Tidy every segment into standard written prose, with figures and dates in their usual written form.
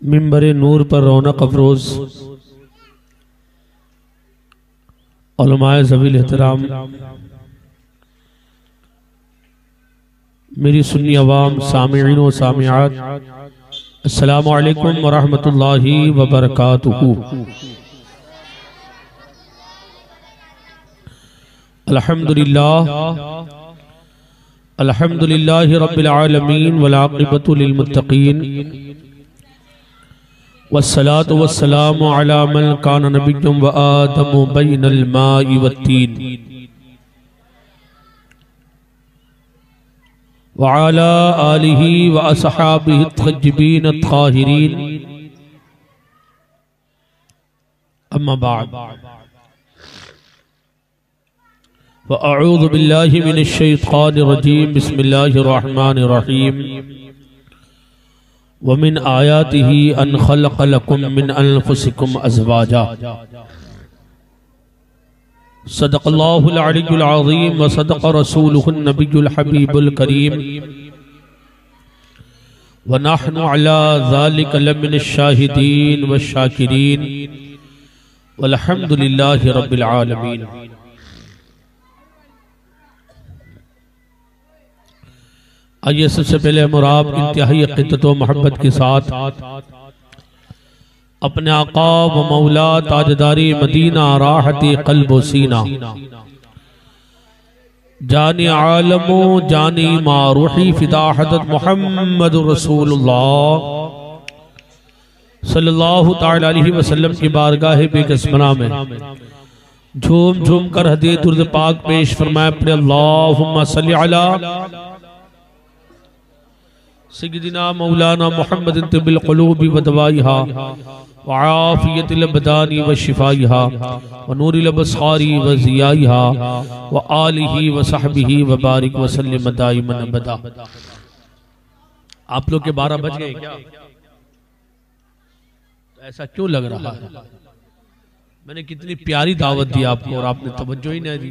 मिंबर नूर पर रौनक अफरोज उलमाए ज़वील एहतराम, मेरी सुन्नी अवाम, सामिईन व सामिआत, अस्सलामु अलैकुम व रहमतुल्लाहि व बरकातुहू। अल्हम्दुलिल्लाह अल्हम्दुलिल्लाहि रब्बिल आलमीन वल आक़िबतु लिल मुत्तक़ीन वस्सलातु वस्सलामु अला मन कान नबिय्युम व आदमु बैनल माइ वत्तीन व अला आलिहि व अस्हाबिहि अत्तय्यिबीन अत्ताहिरीन, अम्मा बाद। व अऊज़ु बिल्लाहि मिनश शैतानिर रजीम, बिस्मिल्लाहिर रहमानिर रहीम। व मिन आयातिही अन खलक़ लकुम मिन अनफुसिकुम अज़वाजा। सदक़ल्लाहुल अलियुल अज़ीम व सदक़ रसूलुहुन नबियुल हबीबुल करीम व नहनु अला ज़ालिका लमिनश शाहिदीन व शाकिरीन वल्हम्दुलिल्लाहि रब्बिल आलमीन। आइए सबसे पहले हम आप इंतहाई अक़ीदत व मोहब्बत के साथ अपने आका व मौला ताजदारी मदीना राहत क़ल्ब व सीना, जानी आलमो जानी मारूही फिदा हज़रत मुहम्मद रसूलुल्लाह सल्लल्लाहु तआला अलैहि वसल्लम की बारगाह बेकस्मना में झूम झूम कर हदीय दुरूद पाक पेश फरमाए। पढ़े अल्लाहुम्मा सल्लि अला सय्यिदिना मौलाना मुहम्मदिन तिब्बिल क़ुलूबि व दवाइहा व आफ़ियतिल अबदानी व शिफ़ाइहा व नूरिल अबसारी व ज़ियाइहा व आलिहि व सहबिहि व बारिक व सल्लिम दाइमन अबदा। आप लोग के 12 बज गए क्या? ऐसा क्यों लग रहा है? मैंने कितनी प्यारी दावत दी आपको और आपने तवज्जो ही नहीं दी।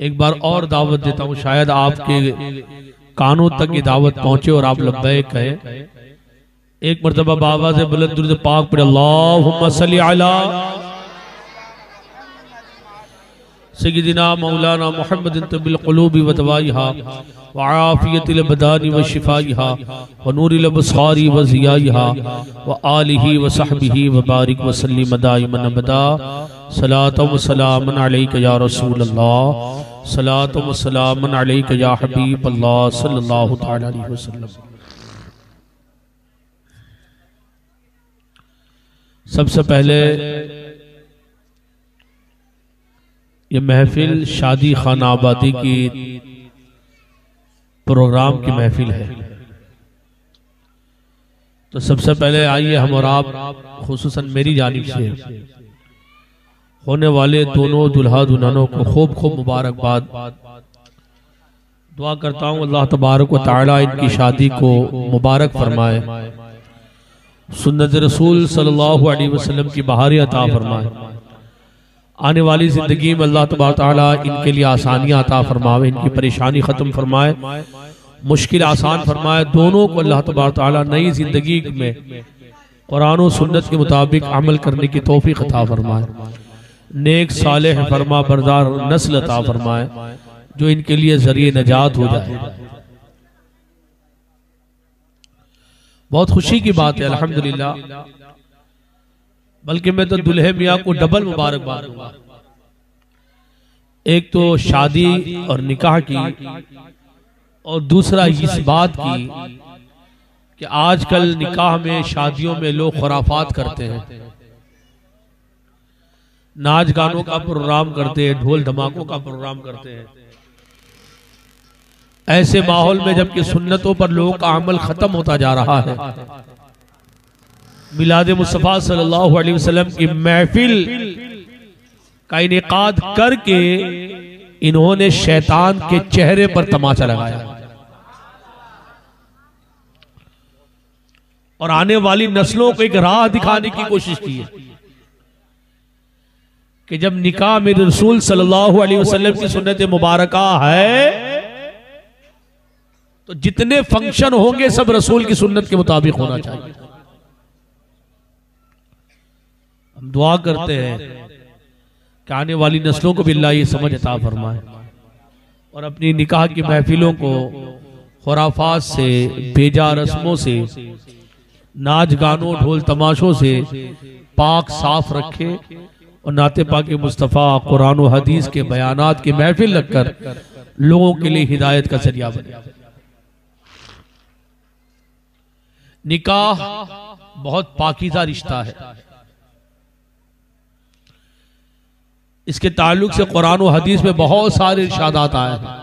एक बार और दावत देता हूँ, शायद आपके कानों तक ये दावत पहुंचे और आप लब्बैक कहें। एक मर्तबा बाबा से बुलंद दुरूद पाक पढ़े अल्लाहुम्मा सल्लि अला सय्यिदिना मौलाना मुहम्मदिन तिब्बिल क़ुलूबि व दवाइहा व आफ़ियतिल अबदानी व शिफ़ाइहा व नूरिल अबसारी व ज़ियाइहा व आलिहि व सहबिहि व बारिक व सल्लिम दाइमन अबदा। सलातु व सलामुन अलैका या रसूल अल्लाह, सलातु व सलामुन अलैका या हबीब अल्लाह सल्लल्लाहु तआला अलैहि वसल्लम। सबसे पहले ये महफिल शादी खाना आबादी की प्रोग्राम की महफिल है, तो सबसे पहले आइए हम और आप खुसूसन मेरी जानिब से होने वाले दोनों दुल्हा दुल्हनों को खूब खूब मुबारकबाद। दुआ करता हूँ अल्लाह तबारक व तआला इनकी शादी को मुबारक फरमाए, सुन्नत रसूल सल्लल्लाहु अलैहि वसल्लम की बहारें अता फरमाए। आने वाली जिंदगी में अल्लाह तबारक व तआला इनके लिए आसानियां अता फरमाए, इनकी परेशानी खत्म फरमाए, मुश्किल आसान फरमाए। दोनों को अल्लाह तबारक व तआला नई जिंदगी में कुरान और सुन्नत के मुताबिक अमल करने की तौफीक अता फरमाए, नेक सालेह फरमा बरदार नस्ल अता फरमाए जो इनके लिए जरिए नजात हो जाए। बहुत खुशी की बात है अल्हम्दुलिल्लाह, बल्कि मैं तो दुल्हे मियाँ को डबल मुबारकबाद दूंगा। एक तो शादी और निकाह की, और दूसरा इस बात की कि आजकल निकाह में शादियों में लोग खुराफात करते हैं, नाच गानों का प्रोग्राम करते हैं, ढोल धमाकों का प्रोग्राम करते हैं। ऐसे माहौल में जबकि सुन्नतों पर लोगों का अमल खत्म होता जा रहा है, मिलाद मुस्तफा सल्लल्लाहु अलैहि वसल्लम की महफिल का इनेकाद करके इन्होंने शैतान के चेहरे पर तमाचा लगाया और आने वाली नस्लों को एक राह दिखाने की कोशिश की है कि जब निकाह में रसूल सल्लल्लाहु अलैहि वसल्लम की सुन्नत मुबारका है तो जितने फंक्शन होंगे सब रसूल की सुन्नत के मुताबिक होना चाहिए। हम दुआ करते हैं कि आने वाली नस्लों को भी अल्लाह ये समझ अता फरमाए और अपनी निकाह की महफिलों को खुराफात से, बेजा रस्मों से, नाच गानों, ढोल तमाशों से पाक साफ रखे और नाते पाक मुस्तफ़ा कुरान और हदीस के बयानात की महफिल रखकर लोगों के लिए हिदायत का जरिया बने। निकाह बहुत पाकीज़ा रिश्ता है। इसके ताल्लुक से कुरान और हदीस में बहुत सारे इरशादात आए हैं।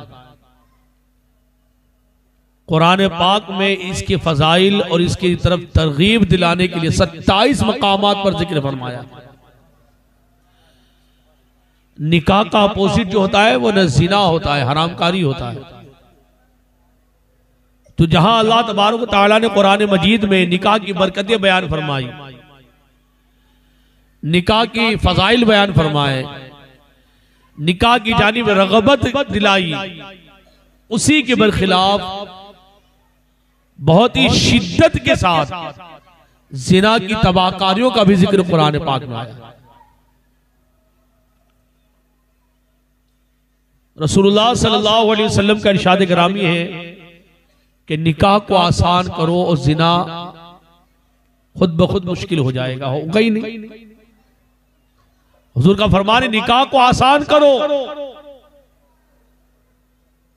कुरान पाक में इसके फजाइल और इसकी तरफ तरगीब दिलाने के लिए 27 मकामात पर जिक्र फरमाया। निकाह का अपोजिट जो होता है वो न ज़िना होता है, हरामकारी होता है। तो जहां अल्लाह तबारक व तआला ने कुरान मजीद में निकाह की बरकतें बयान फरमाई, निकाह की फजाइल बयान फरमाए, निकाह की जानिब रगबत दिलाई, उसी के बरखिलाफ बहुत ही शिद्दत के साथ जिना की तबाहकारियों का भी जिक्र कुरान पाक में आया। रसूलुल्लाह सल्लल्लाहु अलैहि वसल्लम का इरशाद गिरामी है कि निकाह को आसान करो और जिना खुद ब खुद मुश्किल हो जाएगा, होगा ही नहीं। हुजूर का फरमान है निकाह को आसान करो।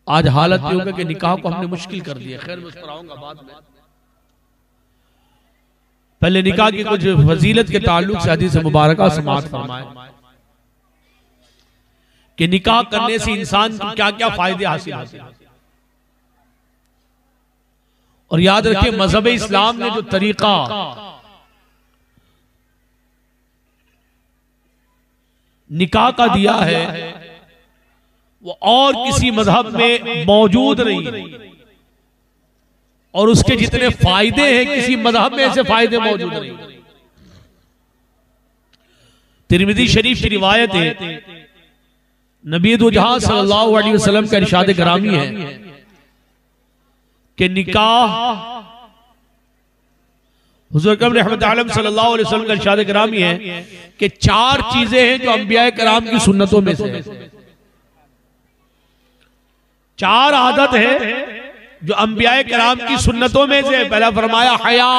आज हालत ये होगा कि निकाह को हमने मुश्किल कर दिया। खैर मैं उस पर आऊंगा बाद में। पहले निकाह की कुछ फजीलत के ताल्लुक से हदीस मुबारका समाअत फरमाए कि निकाह करने से इंसान को क्या क्या फायदे हासिल होते हैं। और याद रखिए मजहब इस्लाम ने जो तरीका निकाह का दिया है वो और किसी मजहब में मौजूद नहीं, और उसके जितने फायदे हैं किसी मजहब में ऐसे फायदे मौजूद नहीं। तिरमिज़ी शरीफ की रिवायत है, नबी दो जहां सल्लल्लाहु अलैहि वसल्लम का इरशाद गिरामी है कि निकाह, हुज़ूर अकरम रहमतुल्लाह अलैहि सल्लल्लाहु अलैहि वसल्लम का इरशाद गिरामी है कि 4 चीजें हैं जो अंबिया कराम की सुन्नतों में से है। 4 आदत है जो अंबिया कराम की सुन्नतों में से। पहला फरमाया हया,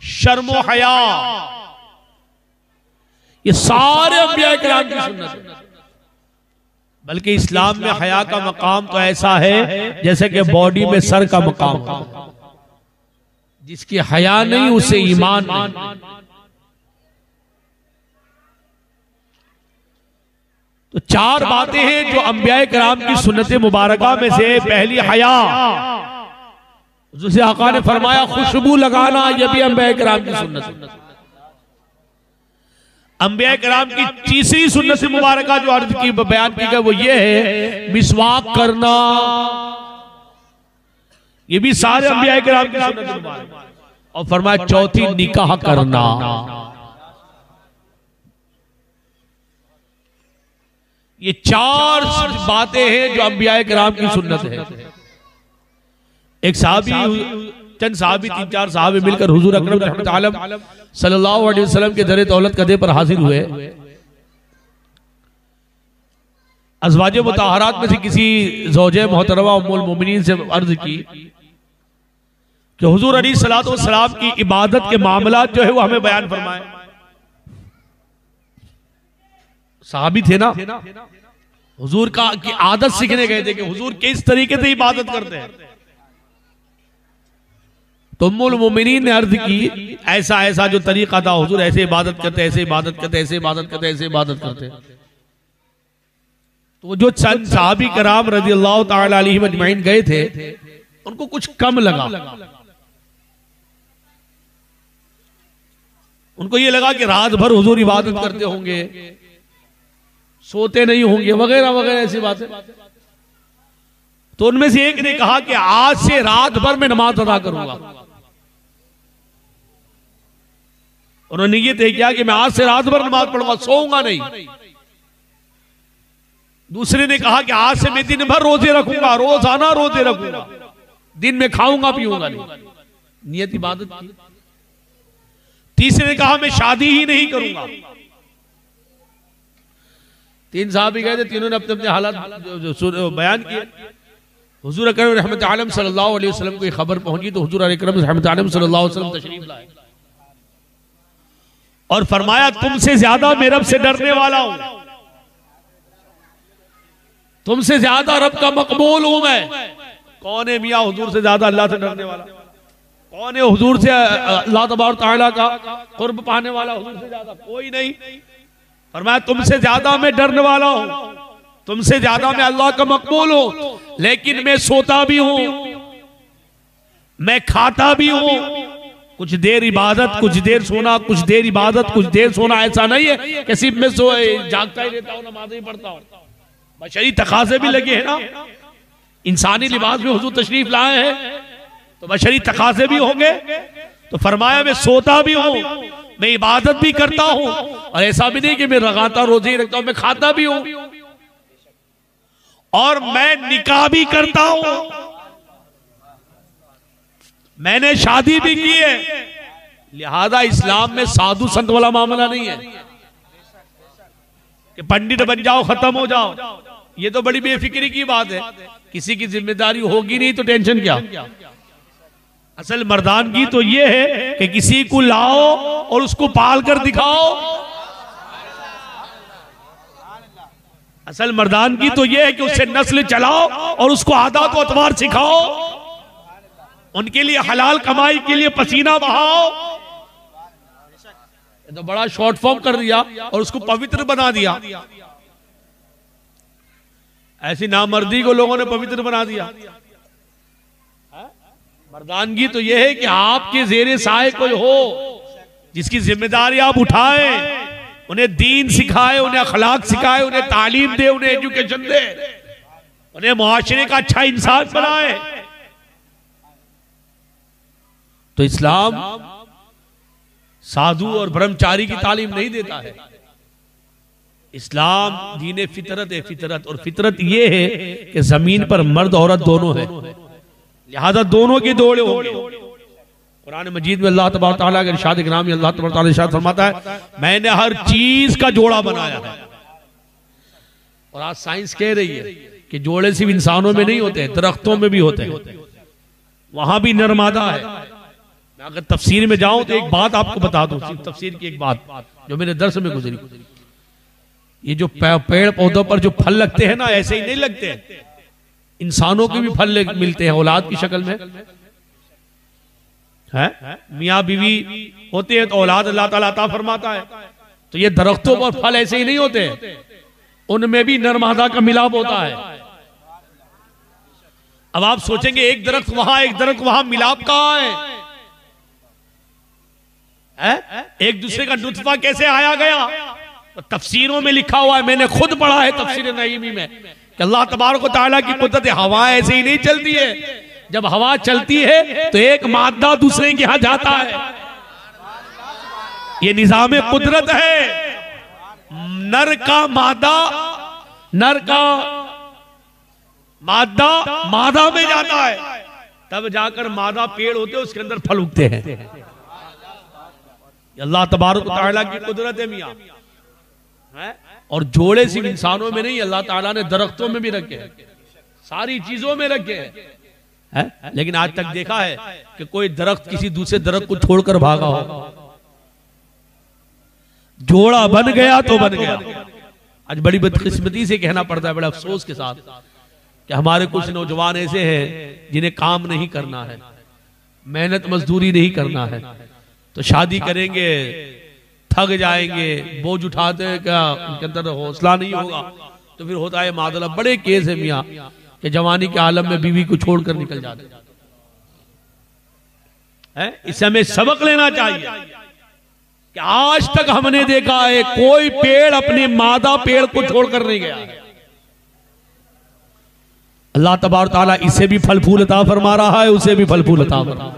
शर्मो हया, ये सारे अंबिया कराम की सुन्नत है। बल्कि इस्लाम में हया का मकाम तो ऐसा है जैसे कि बॉडी में सर का मकाम होता है। जिसकी हया नहीं उसे ईमान नहीं। तो 4 बातें हैं जो अंबिया कराम की सुन्नत मुबारका में से। पहली हया, जिसे आका ने फरमाया खुशबू लगाना, यह भी अंबिया कराम की सुन्नत है। अंबिया कराम की तीसरी सुन्नत मुबारका जो अर्ज की बयान की गई वो ये है मिसवाक करना। ये भी सारे अंबिया कराम की सुन्नत मुबारका। और फरमाया चौथी निकाह करना। ये 4 बातें हैं जो अंबिया कराम की सुन्नत है। एक साहबी, चंद साहबी, 3-4 साहबी मिलकर हुजूर अकरम सल्लल्लाहु अलैहि वसल्लम के दरे दौलत कदे पर हाजिर हुए। अज़वाजे मुताहरात में से किसी ज़ौजे मोहतरमा उम्मुल मोमिनीन से अर्ज की कि हुजूर अलैहिस्सलातु वस्सलाम की इबादत के मामलात जो है वो हमें बयान फरमाए। साहबी थे ना, हुजूर का की आदत सीखने गए थे कि हुजूर किस तरीके से इबादत करते हैं। तो उम्मुल मोमिनीन ने अर्ज की ऐसा ऐसा जो तरीका था, हुजूर ऐसे इबादत करते, ऐसे इबादत करते, ऐसे इबादत करते, ऐसे इबादत करते। तो जो चंद सहाबी कराम रज़ियल्लाहु ताला अलैहिम अजमईन गए थे उनको कुछ कम लगा। उनको ये लगा कि रात भर हुजूर इबादत करते होंगे, सोते नहीं होंगे, वगैरह वगैरह ऐसी बातें। तो उनमें से एक ने कहा कि आज से रात भर मैं नमाज अदा करूंगा। उन्होंने ये तय किया कि मैं आज से रात भर नमाज पढ़ूंगा, सोऊंगा नहीं। दूसरे ने कहा कि आज से मैं दिन भर रोजे रखूंगा, रोजाना रोजे रखूंगा, दिन में खाऊंगा पीऊंगा नहीं, नियत इबादत की। तीसरे ने कहा मैं शादी ही नहीं करूंगा। तीन साहबी गए थे, तीनों ने अपने अपने हालात बयान किए। हुजूर अकरम रहमत आलम सल्लल्लाहु अलैहि वसल्लम को खबर पहुंची तो हुजूर अकरम रहमत आलम सल्लल्लाहु अलैहि वसल्लम तशरीफ लाए और फरमाया तुमसे ज्यादा मैं रब से डरने वाला हूं, तुमसे ज्यादा रब का मकबूल हूं मैं। कौन है मियां हुजूर से ज्यादा अल्लाह से डरने वाला? कौन है हुजूर से अल्लाह तबारक तआला का कुर्ब पाने वाला? हुजूर से ज्यादा कोई नहीं। फरमाया तुमसे ज्यादा मैं डरने वाला हूं, तुमसे ज्यादा मैं अल्लाह का मकबूल हूं, लेकिन मैं सोता भी हूं, मैं खाता भी हूं। कुछ देर इबादत, कुछ देर सोना, कुछ देर इबादत, कुछ देर सोना, ऐसा नहीं है कि सिर्फ मैं जागता ही रहता हूं, नमाज़ ही पढ़ता हूं। बशरी तकाज़े भी लगे हैं ना, इंसानी लिबास में हुजूर तशरीफ लाए हैं तो बशरी तकाज़े भी होंगे। तो फरमाया मैं सोता भी हूं, मैं इबादत भी करता हूं, और ऐसा भी नहीं कि मैं लगातार रोजे ही रखता हूं, मैं खाता भी हूं और मैं निकाह भी करता हूं, मैंने शादी भी की है। लिहाजा इस्लाम में साधु संत वाला मामला नहीं है कि पंडित बन जाओ खत्म हो जाओ। ये तो बड़ी बेफिक्री की बात है। किसी की जिम्मेदारी होगी नहीं तो टेंशन क्या। असल मर्दानगी तो ये है कि किसी को लाओ और उसको पाल कर दिखाओ। असल मर्दानगी तो ये है कि उससे नस्ल चलाओ और उसको आदत व अतवार सिखाओ, उनके लिए हलाल कमाई के लिए पसीना बहाओ। तो बड़ा शॉर्ट फॉर्म कर दिया और उसको पवित्र बना दिया। ऐसी नामर्दी को लोगों ने पवित्र बना दिया। मर्दानगी तो यह है कि आपके जेरे साए कोई हो जिसकी जिम्मेदारी आप उठाएं, उन्हें दीन सिखाए, उन्हें अखलाक सिखाए, उन्हें तालीम दे, उन्हें एजुकेशन दे, उन्हें मुआशरे का अच्छा इंसान बनाए। तो इस्लाम साधु और ब्रह्मचारी की तालीम नहीं देता है। इस्लाम दीन फितरत है, फितरत। और फितरत ये है कि जमीन पर मर्द औरत दोनों है, लिहाजा दोनों के जोड़े होंगे। कुरान मजीद में अल्लाह तबारक व तआला के इरशाद ग्रामी अल्लाह तबारक व तआला इरशाद फरमाता है मैंने हर चीज का जोड़ा बनाया है। और आज साइंस कह रही है कि जोड़े सिर्फ इंसानों में नहीं होते, दरख्तों में भी होते हैं, वहां भी नरमादा है। मैं अगर तफसीर में जाऊं तो एक बात आपको बता दूं, सिर्फ तफसीर की एक बात जो मेरे दर्स में गुजरी। ये जो पेड़ पौधों पर जो फल लगते हैं ना, ऐसे ही नहीं लगते, इंसानों के भी फल मिलते हैं औलाद की शक्ल में। है मियाँ बीवी होते हैं तो औलाद अल्लाह ताला अता फरमाता है। तो ये दरख्तों पर फल ऐसे ही नहीं होते, उनमें भी नर मादा का मिलाप होता है। अब आप सोचेंगे एक दरख्त वहां एक दरख्त वहां, मिलाप कहां है? एक दूसरे का नुतफा कैसे आया गया? तो तफसीरों में लिखा हुआ है, मैंने खुद पढ़ा है तफसीर नईमी में कि अल्लाह तबारक व तआला की कुदरत है। हवा ऐसे ही नहीं चलती है, जब हवा चलती है तो एक मादा दूसरे के यहां जाता है। ये निजाम कुदरत है। नर का मादा मादा में जाता है, तब जाकर मादा पेड़ होते हैं, उसके अंदर फल उगते हैं। अल्लाह तबारक व तआला की कुदरत है मियां। और जोड़े सिर्फ इंसानों में नहीं, अल्लाह ताला ने दरख्तों में भी रखे हैं, सारी चीजों में रखे हैं। लेकिन आज तक देखा है कि कोई दरख्त किसी दूसरे दरख्त को छोड़कर भागा हो? जोड़ा बन गया तो बन गया। आज बड़ी बदकिस्मती से कहना पड़ता है, बड़े अफसोस के साथ, कि हमारे कुछ नौजवान ऐसे हैं जिन्हें काम नहीं करना है, मेहनत मजदूरी नहीं करना है, तो शादी करेंगे, थक जाएंगे, बोझ उठाते हैं, क्या उनके अंदर हौसला नहीं होगा, तो फिर होता है मादला। बड़े केस है मियाँ कि जवानी के आलम में बीवी को छोड़कर निकल जाते हैं। इससे हमें सबक लेना चाहिए कि आज तक हमने देखा है कोई पेड़ अपने मादा पेड़ को छोड़कर नहीं गया। अल्लाह तबारक तआला इसे भी फल फूल अता फरमा रहा है, उसे भी फल फूल अता फरमा रहा है।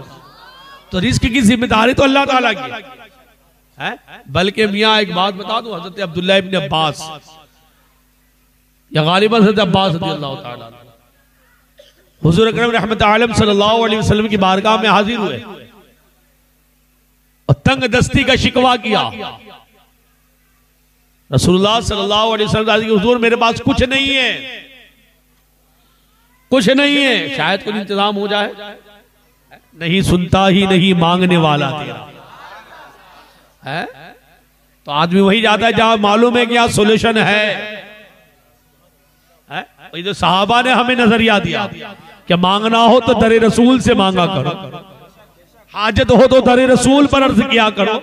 तो रिस्क की जिम्मेदारी तो अल्लाह ताला की है। बल्कि मियाँ एक बात बता दूं, हजरत अब्दुल्लाह इब्न अब्बास या गालिबन हज़रत अब्बास रज़ियल्लाहु ताला हुज़ूर अकरम रहमत आलम सल्लल्लाहु अलैहि वसल्लम की बारगाह में हाजिर हुए और तंग दस्ती का शिकवा किया। रसूलुल्लाह सल्लल्लाहु अलैहि वसल्लम हुज़ूर मेरे पास कुछ नहीं है, कुछ नहीं है, शायद कुछ इंतजाम हो जाए। नहीं सुनता ही नहीं मांगने वाला तेरा है। तो आदमी वही जाता है जहां मालूम है कि यहां सोल्यूशन है। वही तो सहाबा ने हमें नजरिया दिया कि मांगना हो तो दरे रसूल से मांगा करो, हाजत हो तो दरे रसूल पर अर्ज किया करो।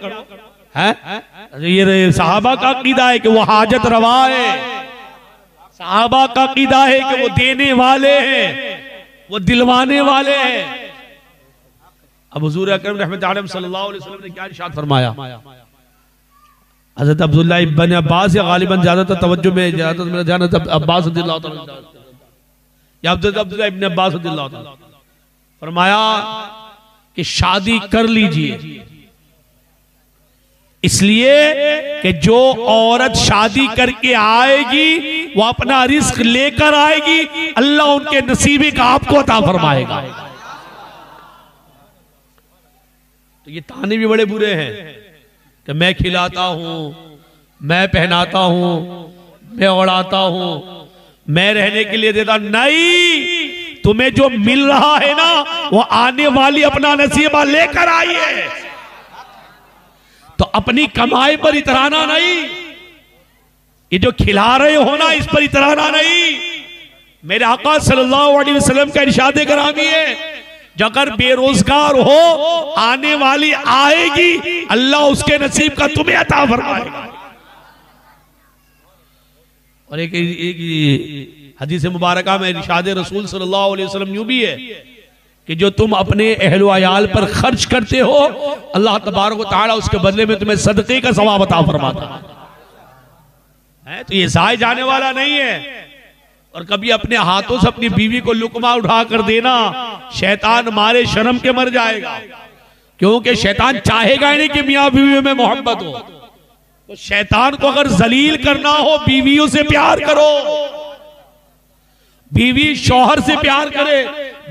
है ये सहाबा का अकीदा है कि वो हाजत रवा है, सहाबा का अकीदा है कि वो देने वाले हैं, वो दिलवाने वाले हैं। अब हुजूर अकरम रहमत आलम सल्लल्लाहु अलैहि वसल्लम ने क्या इरशाद फरमाया? हज़रत अब्दुल्ला इब्न अब्बास या गालिबन ज्यादातर तवज्जो में ज्यादातर मेरा ध्यान अब्बास रज़ियल्लाहु ताला या अब्दुल्ला इब्न अब्बास रज़ियल्लाहु ताला फरमाया कि शादी कर लीजिए, इसलिए कि जो औरत शादी करके आएगी वो अपना रिस्क लेकर आएगी, अल्लाह उनके नसीबे का आपको अता फरमाएगा। तो ये ताने भी बड़े बुरे हैं कि मैं खिलाता हूं, मैं पहनाता हूं, मैं उड़ाता हूं, मैं रहने के लिए देता। नहीं, तुम्हें जो मिल रहा है ना वो आने वाली अपना नसीबा लेकर आई है। तो अपनी कमाई पर इतराना नहीं, ये जो खिला रहे हो ना इस पर इतराना नहीं। मेरे आका सल्लल्लाहु अलैहि वसल्लम का इरशाद गिरामी है, अगर बेरोजगार हो आने वाली आएगी, अल्लाह उसके नसीब का तुम्हें अता फरमाएगा। और एक हदीस मुबारका में इरशाद रसूल सल्लल्लाहु अलैहि वसल्लम यूं भी है कि जो तुम अपने अहल अयाल पर खर्च करते हो, अल्लाह तबारक व तआला उसके बदले में तुम्हें सदक़े का सवाब अता फरमाता है। तो ये ज़ाय जाने वाला नहीं है। और कभी अपने हाथों से अपनी बीवी को लुकमा उठा कर देना, शैतान मारे शर्म के मर जाएगा, क्योंकि शैतान चाहेगा ही नहीं कि मियां बीवी में मोहब्बत हो। तो शैतान को अगर जलील करना हो, बीवियों से प्यार करो, बीवी शौहर से प्यार करे,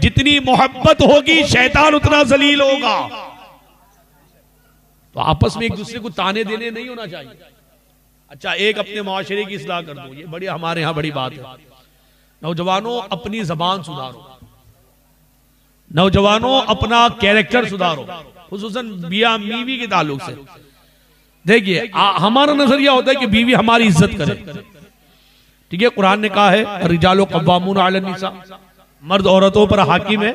जितनी मोहब्बत होगी शैतान उतना जलील होगा। तो आपस में एक दूसरे को ताने देने नहीं होना चाहिए। अच्छा, एक अपने माशरे की इस्लाह कर दो, ये बड़ी हमारे यहां बड़ी बात है। नौजवानों अपनी जबान सुधारो, नौजवानों अपना कैरेक्टर सुधारो, खुसूसन मियां बीवी के ताल्लुक से। देखिए हमारा नजरिया होता है कि बीवी हमारी इज्जत करे, ठीक है। कुरान ने कहा है रिजालो कव्वामून अला निसा, मर्द औरतों पर हाकिम है।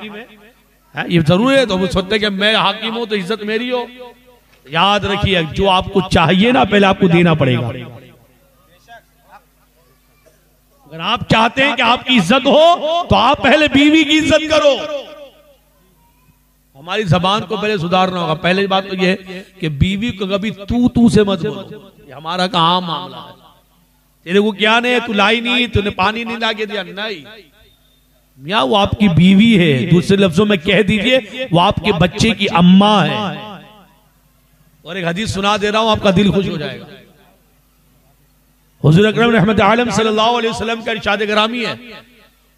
ये जरूर है, तो वो सोचते कि मैं हाकिम हूं तो इज्जत मेरी हो। याद रखिए, जो आपको चाहिए ना पहले आपको देना पड़ेगा। अगर आप चाहते हैं कि आपकी इज्जत हो तो आप पहले बीवी की इज्जत करो। हमारी जबान को पहले सुधारना होगा। पहली बात तो यह है कि बीवी को कभी तू से मत बोलो, ये हमारा का आम मामला है। तेरे को क्या नहीं, तू लाई नहीं, तूने पानी नहीं ला के दिया, नहीं मियां वो आपकी बीवी है। दूसरे लफ्जों में कह दीजिए वो आपके बच्चे की अम्मा है। और एक हदीस सुना दे रहा हूं, आपका दिल खुश हो जाएगा। हुजूर अकरम रहमत आलम सल्लल्लाहु अलैहि वसल्लम का इरशाद गिरामी है,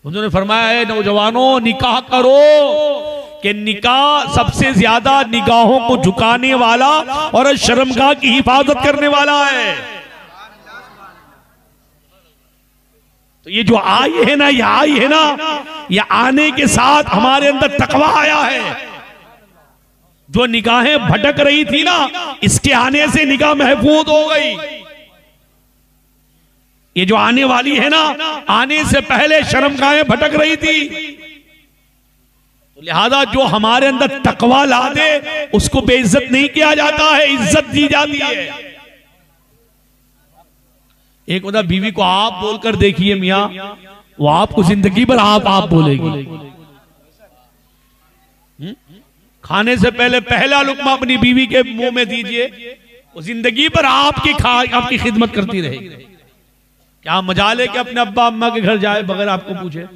उन्होंने फरमाया है नौजवानों निकाह करो, कि निकाह सबसे ज्यादा निगाहों को झुकाने वाला और शर्मगाह की हिफाजत करने वाला है। तो ये जो आई है ना, ये आई है ना, ये आने के साथ हमारे अंदर तकवा आया है। जो निगाहें भटक रही थी ना, इसके आने से निगाह महफूज हो गई। ये जो आने वाली है ना, आने से पहले शर्मगाहें भटक रही थी। तो लिहाजा जो हमारे अंदर तकवा ला दे उसको बेइज्जत नहीं किया जाता है, इज्जत दी जाती है। एक मतलब बीवी को आप बोलकर देखिए मियां, वो आपको जिंदगी भर आप बोलेगी। खाने से पहले पहला लुकमा अपनी बीवी के मुंह में दीजिए, वो जिंदगी भर आपकी खिदमत करती रहेगी। क्या मजाल है कि अपने अब्बा अम्मा के घर जाए बगैर आपको पूछे।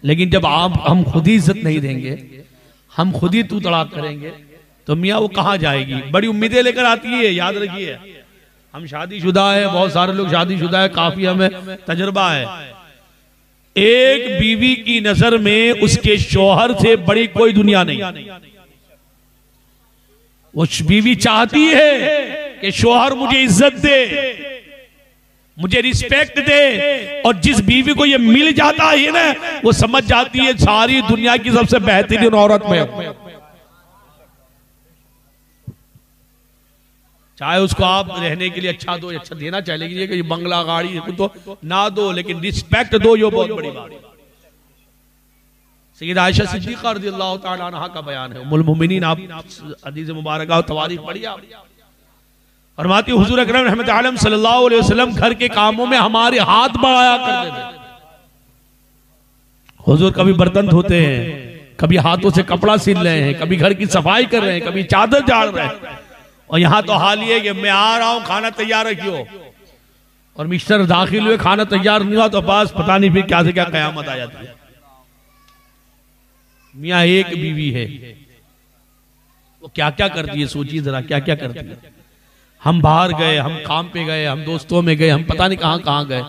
लेकिन जब हम खुद ही इज्जत नहीं देंगे, हम खुद ही तू तड़ाक करेंगे, तो मियाँ वो कहाँ जाएगी। बड़ी उम्मीदें लेकर आती है, याद रखिए। हम शादीशुदा है, बहुत सारे लोग शादीशुदा है, काफी हमें तजुर्बा है। एक बीवी की नजर में उसके शौहर से बड़ी कोई दुनिया नहीं। वो बीवी चाहती है कि शौहर मुझे इज्जत दे, मुझे रिस्पेक्ट दे, और जिस बीवी को ये मिल जाता है ना, वो समझ जाती है सारी दुनिया की सबसे बेहतरीन औरत में। चाहे उसको आप रहने के लिए अच्छा दो, अच्छा देना चाहिए, लेकिन ये कि बंगला गाड़ी तो ना दो, लेकिन रिस्पेक्ट दो, ये बहुत बड़ी बात है। सैयदा आयशा सिद्दीक़ा रज़ियल्लाहु ताला अन्हा का बयान है, उम्मुल मोमिनीन, आप हदीस मुबारक और तवारीख पढ़िए आप। फरमाती हुजूर अकरम रहमत आलम सल्लल्लाहु अलैहि वसल्लम घर के कामों में हमारे हाथ बढ़ाया करते थे। हुजूर कभी बर्तन धोते हैं, कभी हाथों से कपड़ा सिल रहे हैं, कभी घर की सफाई कर रहे हैं, कभी चादर झाड़ रहे हैं, और यहां तो हाल ये कि मैं आ रहा हूं, खाना तैयार रखियो, और मिस्टर दाखिल हुए, खाना तैयार नहीं हुआ तो बस पता नहीं फिर क्या से क्या कयामत आ जाती है। मियाँ एक बीवी है, वो क्या क्या करती है, सोचिए जरा क्या क्या करती है। हम बाहर गए, हम काम पे गए, हम दोस्तों में गए, हम पता नहीं कहां कहां गए,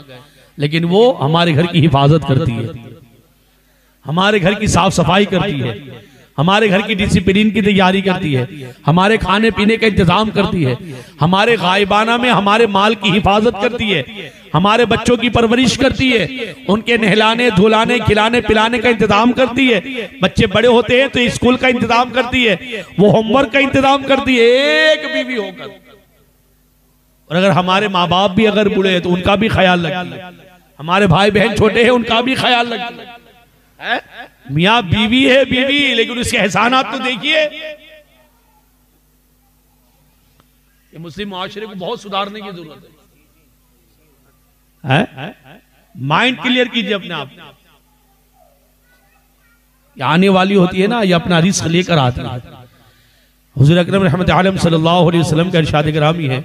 लेकिन वो हमारे घर की हिफाजत करती है, हमारे घर की साफ सफाई करती है, हमारे घर की डिसिप्लिन की तैयारी करती है, हमारे खाने पीने का इंतजाम करती है, हमारे गायबाना में हमारे माल की हिफाजत करती है, हमारे बच्चों की परवरिश करती है, उनके नहलाने धुलाने खिलाने पिलाने का इंतजाम करती है। बच्चे बड़े होते हैं तो स्कूल का इंतजाम करती है, वो होमवर्क का इंतजाम करती है, एक बीवी होकर। और अगर हमारे माँ बाप भी अगर बुढ़े हैं तो उनका भी ख्याल रखती है, हमारे भाई बहन छोटे हैं उनका भी ख्याल रखती है। मियाँ बीवी है बीवी, लेकिन उसके एहसानात तो देखिए। ये मुस्लिम मुआशरे को बहुत सुधारने की जरूरत है। माइंड क्लियर कीजिए अपने आप। आने वाली होती है ना, ये अपना रिस्क लेकर आती है। हुजूर अकरम रहमत आलम सल्लल्लाहु अलैहि वसल्लम का इरशाद गिरामी है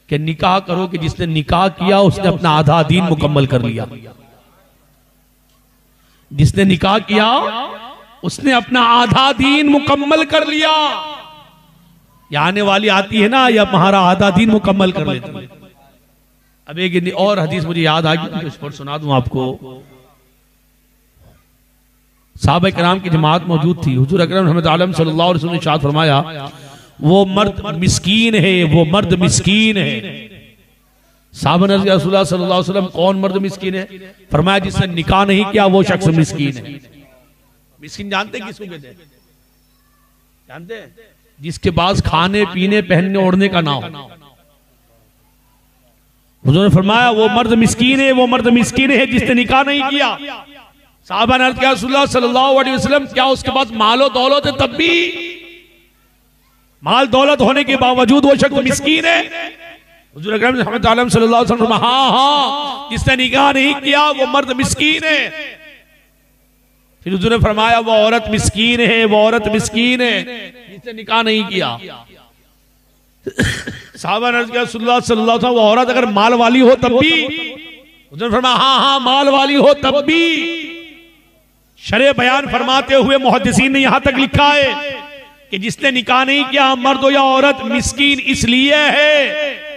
कि निकाह करो कि जिसने निकाह किया उसने अपना आधा दीन मुकम्मल कर लिया। जिसने निकाह किया उसने अपना आधा दीन मुकम्मल कर लिया। ये आने वाली आती है ना, या हमारा आधा दीन मुकम्मल कर लेती है। अब एक और हदीस मुझे याद आ गई, उस पर सुना दूं आपको। साहबा किराम की जमात मौजूद थी। हुजूर अकरम रहमत आलम सल्लल्लाहु अलैहि वसल्लम ने इरशाद फरमाया, वो मर्द मिस्कीन है, वो मर्द मिस्कीन है। साहबा ने अर्ज़ रसूलुल्लाह सल्लल्लाहु अलैहि वसल्लम, कौन मर्द मिस्कीन है? फरमाया, जिसने निकाह नहीं किया वो शख्स मिस्कीन है। मिस्कीन जानते किसको कहते हैं? जानते हैं? जिसके पास खाने पीने पहनने ओढ़ने का ना हो। हुजूर ने फरमाया, वो मर्द मिस्कीन है, वो मर्द मिस्कीन है जिसने निकाह नहीं किया। साहबा ने अर्ज़ किया, रसूलुल्लाह सल्लल्लाहु अलैहि वसल्लम, क्या उसके पास मालो दौलत है तब भी? माल दौलत होने के बावजूद वो शख्स मिस्कीन है? हुजूर अकरम सल्लल्लाहु अलैहि वसल्लम, हाँ हाँ, जिसने निकाह नहीं किया वो मर्द मिस्कीन है। फिर हुजूर ने फरमाया, वो औरत मिस्कीन है, वो औरत मिस्कीन है जिसने निकाह नहीं किया। साहबा ने कहा, रसूलुल्लाह सल्लल्लाहु अलैहि वसल्लम, वो औरत अगर माल वाली हो तब भी? हुजूर ने फरमाया, हाँ हाँ, माल वाली हो तब भी। शरे बयान फरमाते हुए मुहद्दिसीन ने यहां तक लिखा है कि जिसने निकाह नहीं किया, मर्द हो या औरत, मिस्कीन इसलिए है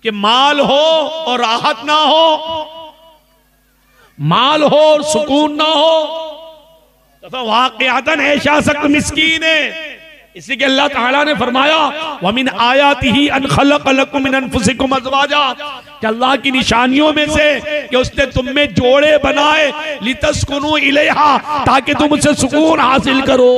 कि माल हो और राहत ना हो, माल हो और सुकून ना हो, तो वाक़िअतन ऐशा सख्त मिस्कीन है। इसलिए अल्लाह ताला ने फरमाया, वमिन आयातिही अन खलक़ लकुम मिन अनफुसिकुम अज़वाजा, कि अल्लाह की निशानियों में से कि उसने तुम में जोड़े बनाए, लितस्कुनु इलैहा, ताकि तुम उससे सुकून हासिल करो।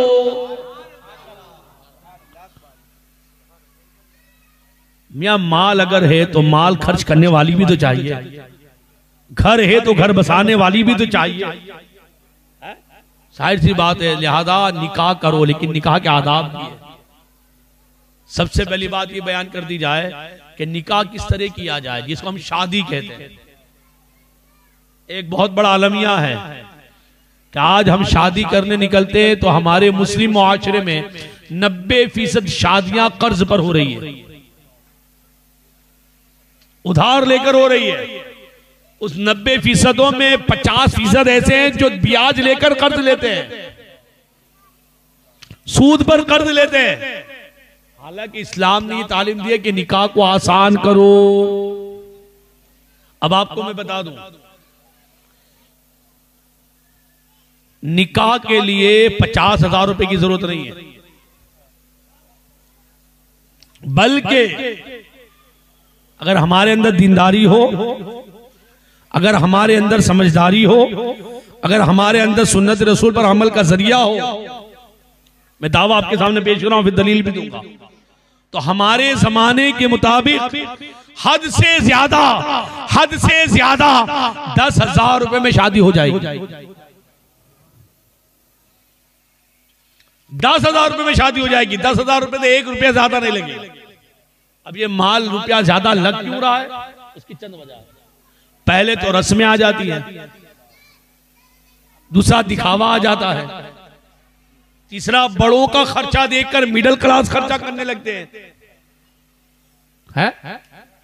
मियां माल अगर है तो माल खर्च करने वाली भी तो चाहिए, घर है तो घर बसाने वाली भी तो चाहिए। जाहिर सी बात है, लिहाजा निकाह करो, लेकिन निकाह के आदाब भी है। सबसे पहली बात ये बयान कर दी जाए कि निकाह किस तरह किया जाए, जिसको हम शादी कहते हैं। एक बहुत बड़ा अलमिया है कि आज हम शादी करने निकलते हैं तो हमारे मुस्लिम मुआशरे में 90% शादियां कर्ज पर हो रही है, उधार लेकर हो रही है। उस 90% में 50% ऐसे हैं जो ब्याज लेकर कर्ज लेते हैं, सूद पर कर्ज लेते हैं। हालांकि इस्लाम ने ये तालीम दी है कि निकाह को आसान करो। अब आपको मैं बता दूं, निकाह के लिए 50,000 रुपए की जरूरत नहीं है, बल्कि अगर हमारे अंदर दीनदारी हो, अगर हमारे अंदर समझदारी हो, अगर हमारे अंदर सुन्नत रसूल पर अमल का जरिया हो, मैं दावा आपके सामने पेश कर रहा हूं, फिर दलील भी दूंगा, तो हमारे जमाने के मुताबिक हद से ज्यादा 10,000 रुपए में शादी हो जाएगी। 10,000 रुपए में शादी हो जाएगी। 10,000 रुपए से 1 रुपया ज्यादा नहीं लगेगा। अब ये माल रुपया ज्यादा लग क्यों रहा है, उसकी चंद वजह। पहले तो रस्में आ जाती हैं, दूसरा दिखावा आ जाता है, तीसरा बड़ों का खर्चा देखकर मिडिल क्लास खर्चा करने लगते हैं।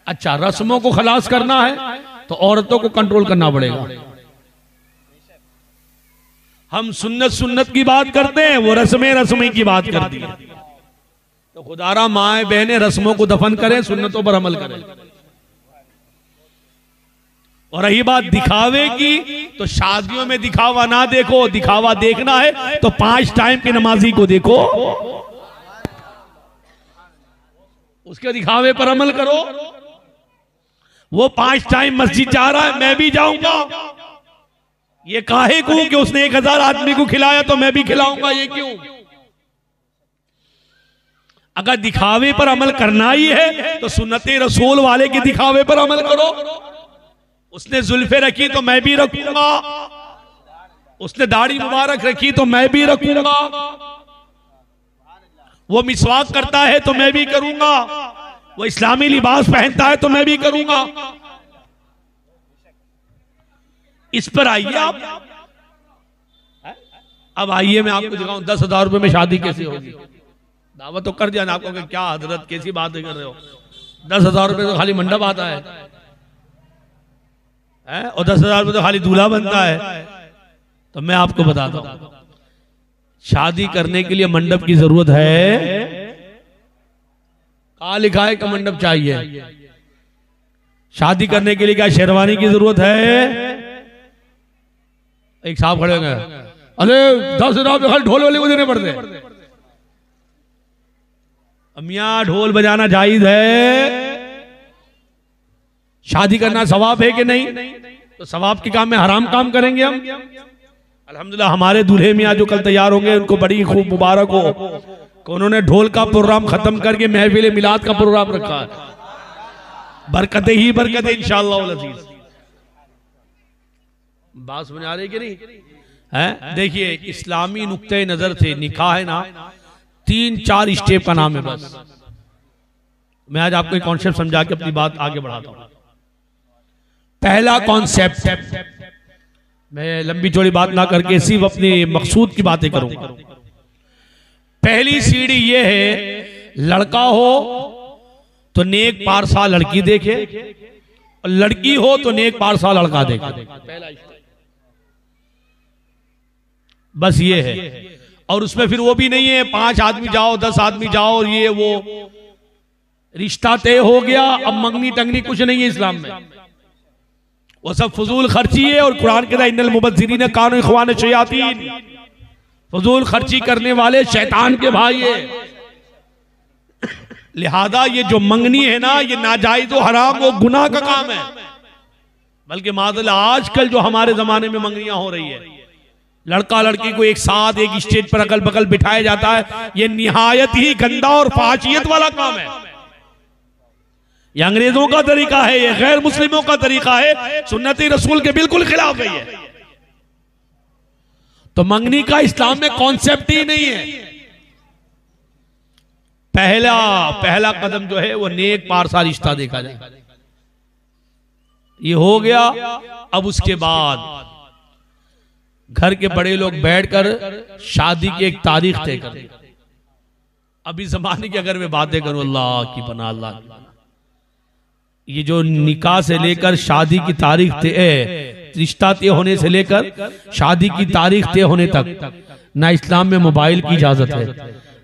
अच्छा, रस्मों को खलास करना है तो औरतों को कंट्रोल करना पड़ेगा। हम सुन्नत की बात करते हैं, वो रस्में की बात करती है। तो खुदारा माए बहनें रस्मों को दफन करें, सुन्नतों पर अमल करें। और रही बात दिखावे की, तो शादियों में दिखावा ना देखो। दिखावा देखना है तो 5 टाइम के नमाजी को देखो, उसके दिखावे पर अमल करो। वो 5 टाइम मस्जिद जा रहा है, मैं भी जाऊंगा, ये काहे को कि उसने 1000 आदमी को खिलाया तो मैं भी खिलाऊंगा, ये क्यों? अगर दिखावे पर अमल करना ही है तो सुन्नते रसूल वाले के दिखावे पर अमल करो। उसने जुल्फे रखी तो मैं भी रखूंगा, उसने दाढ़ी मुबारक रखी तो मैं भी रखूंगा, वो मिसवाक करता है तो मैं भी करूंगा, वो इस्लामी लिबास पहनता है तो मैं भी करूंगा। इस पर आइए आप। अब आइए मैं आपको दिखाऊं 10,000 रुपए में शादी कैसे होगी। दावा तो कर दिया ना आपको कि क्या हजरत कैसी बात कर रहे हो, 10,000 रुपए तो खाली मंडप आता है और 10,000 रुपए तो खाली दूल्हा बनता है। तो मैं आपको बताता हूं, शादी करने के लिए मंडप की जरूरत है। कहां लिखा है कि मंडप चाहिए? शादी करने के लिए क्या शेरवानी की जरूरत है? एक साहब खड़े होंगे, अरे 10,000 रुपए खाली ढोल वाले को देने पड़ते। मियां ढोल बजाना जायज है, शादी करना सवाब है कि नहीं? तो सवाब के काम में हराम काम करेंगे हम? अल्हम्दुलिल्लाह हमारे दूल्हे मियां जो कल तैयार होंगे उनको बड़ी खूब मुबारक हो कि उन्होंने ढोल का प्रोग्राम खत्म करके महफिल मिलाद का प्रोग्राम रखा है। बरकतें ही बरकतें इंशाअल्लाह अज़ीज़। बात समझ आ रही कि नहीं है? देखिए, इस्लामी नुक्ते नजर से निकाह है ना, 3-4 स्टेप का नाम है बस। मैं आज आपको एक कॉन्सेप्ट समझा के अपनी बात आगे बढ़ाता हूं। पहला कॉन्सेप्ट, मैं लंबी चौड़ी बात ना करके सिर्फ अपने मकसूद की बातें करूंगा। पहली सीढ़ी ये है, लड़का हो तो नेक पारसा लड़की देखे, और लड़की हो तो नेक पारसा लड़का देखे। पहला बस ये है। और उसमें फिर वो भी नहीं है 5 आदमी जाओ 10 आदमी जाओ और ये वो रिश्ता तय हो गया, अब मंगनी टंगनी कुछ नहीं है इस्लाम में, वो सब फजूल खर्ची है। और कुरान कहता है इन्नल मुबज्जिरीन कानू इख्वान शयातीन, फजूल खर्ची करने वाले शैतान के भाई है। लिहाजा ये जो मंगनी है ना, ये नाजायज और हराम वो गुनाह का काम है। बल्कि माज़अल्लाह आजकल जो हमारे जमाने में मंगनियां हो रही है, लड़का लड़की को एक साथ एक स्टेज पर अगल बगल बिठाया जाता है, ये निहायत ही गंदा और फाशियत वाला काम है। ये अंग्रेजों का तरीका है, ये गैर मुस्लिमों का तरीका है, सुन्नती रसूल के बिल्कुल खिलाफ है ये। तो मंगनी का इस्लाम में कॉन्सेप्ट ही नहीं है। पहला कदम जो है वो नेक पारसा रिश्ता देखा जाए, ये हो गया। अब उसके बाद घर के बड़े लोग बैठकर शादी की एक तारीख तय कर। अभी जमाने की अगर मैं बातें करूं, अल्लाह की पनाह, अल्लाह की पनाह, ये जो निकाह से लेकर शादी की तारीख तय, रिश्ता तय होने से लेकर शादी की तारीख तय होने तक ना इस्लाम में मोबाइल की इजाजत है,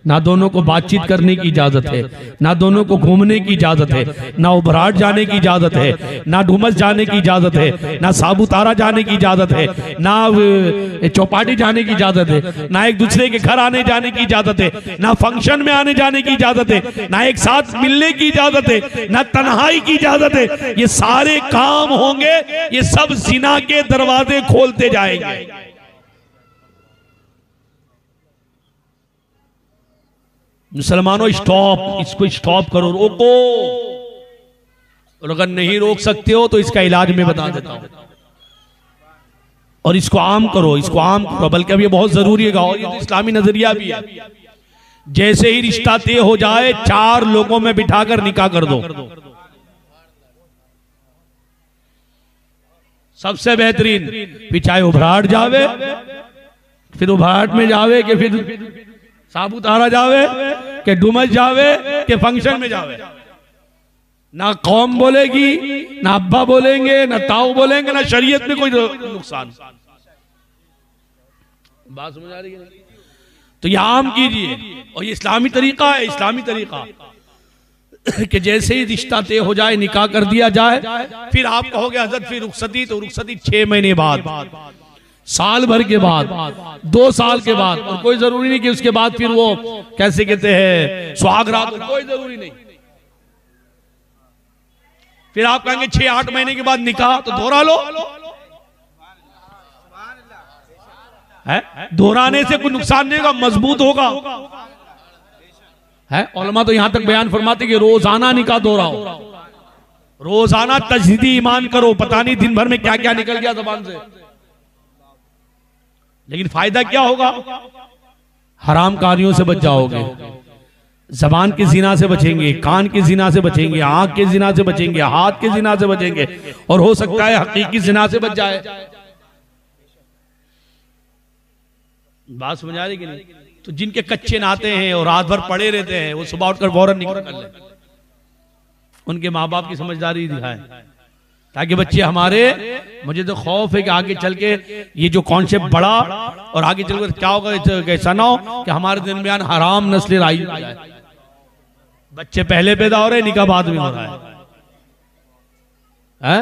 ना दोनों को बातचीत करने की इजाजत है, ना दोनों को घूमने की इजाजत है, ना उभराट जाने की इजाजत है, ना डुमस जाने की इजाजत है, ना साबुतारा जाने की इजाजत है, ना चौपाटी जाने की इजाजत है, ना एक दूसरे के घर आने जाने की इजाजत है, ना फंक्शन में आने जाने की इजाजत है, ना एक साथ मिलने की इजाजत है, ना तन्हाई की इजाजत है। ये सारे काम होंगे, ये सब जिना के दरवाजे खोलते जाएंगे। मुसलमानों स्टॉप, इसको स्टॉप करो, रोको। और अगर नहीं रोक सकते हो तो इसका इलाज मैं बता देता हूं, और इसको आम करो, इसको आम करो, बल्कि अब ये बहुत जरूरी है। और ये तो इस्लामी नजरिया भी है। जैसे ही रिश्ता तय हो जाए 4 लोगों में बिठाकर निकाह कर दो। सबसे बेहतरीन, फिर चाहे उभराट जावे, फिर उभराट में जावे कि फिर साबुतारा जावे कि डुमस जावे कि फंक्शन में जावे, ना कौम बोलेगी, ना अब्बा बोलेंगे, ना ताऊ बोलेंगे, ना शरीयत में कोई नुकसान। बात समझ आ रही है? तो ये आम कीजिए, और ये इस्लामी तरीका है, इस्लामी तरीका कि जैसे ही रिश्ता तय हो जाए निकाह कर दिया जाए। फिर आप कहोगे हजरत फिर रुखसती, तो रुखसती 6 महीने बाद, साल भर के बाद, 2 साल के बाद, और कोई जरूरी नहीं कि उसके बाद फिर वो कैसे कहते हैं सुहागरात, कोई जरूरी नहीं। फिर आप कहेंगे 6-8 महीने के बाद निकाह, तो दोहरा लो। दोहराने से कोई नुकसान नहीं होगा, मजबूत होगा। है उलमा तो यहां तक बयान फरमाते कि रोजाना निकाह दोहराओ, रोजाना तजदीदी ईमान करो। पता नहीं दिन भर में क्या क्या निकल गया जबान से, लेकिन फायदा क्या होगा? हराम कार्यों से बच जाओगे, जबान के जिना से बचेंगे, कान के जिना से बचेंगे, आंख के जिना से बचेंगे, हाथ के जिना से बचेंगे, और हो सकता है हकीकी जिना से बच जाए। बात समझ आ रही कि नहीं? तो जिनके कच्चे नाते हैं और रात भर पड़े रहते हैं, वो सुबह उठकर फौरन निकाह कर ले, उनके माँ बाप की समझदारी दिखाए, ताकि बच्चे हमारे, मुझे तो खौफ है कि आगे चल के ये जो कॉन्सेप्ट बढ़ा और आगे चलकर क्या होगा, ऐसा ना हो कि हमारे दरमियान हराम नस्ल राई हो जाए। बच्चे पहले पैदा हो रहे, निकाह बाद में हो रहा है।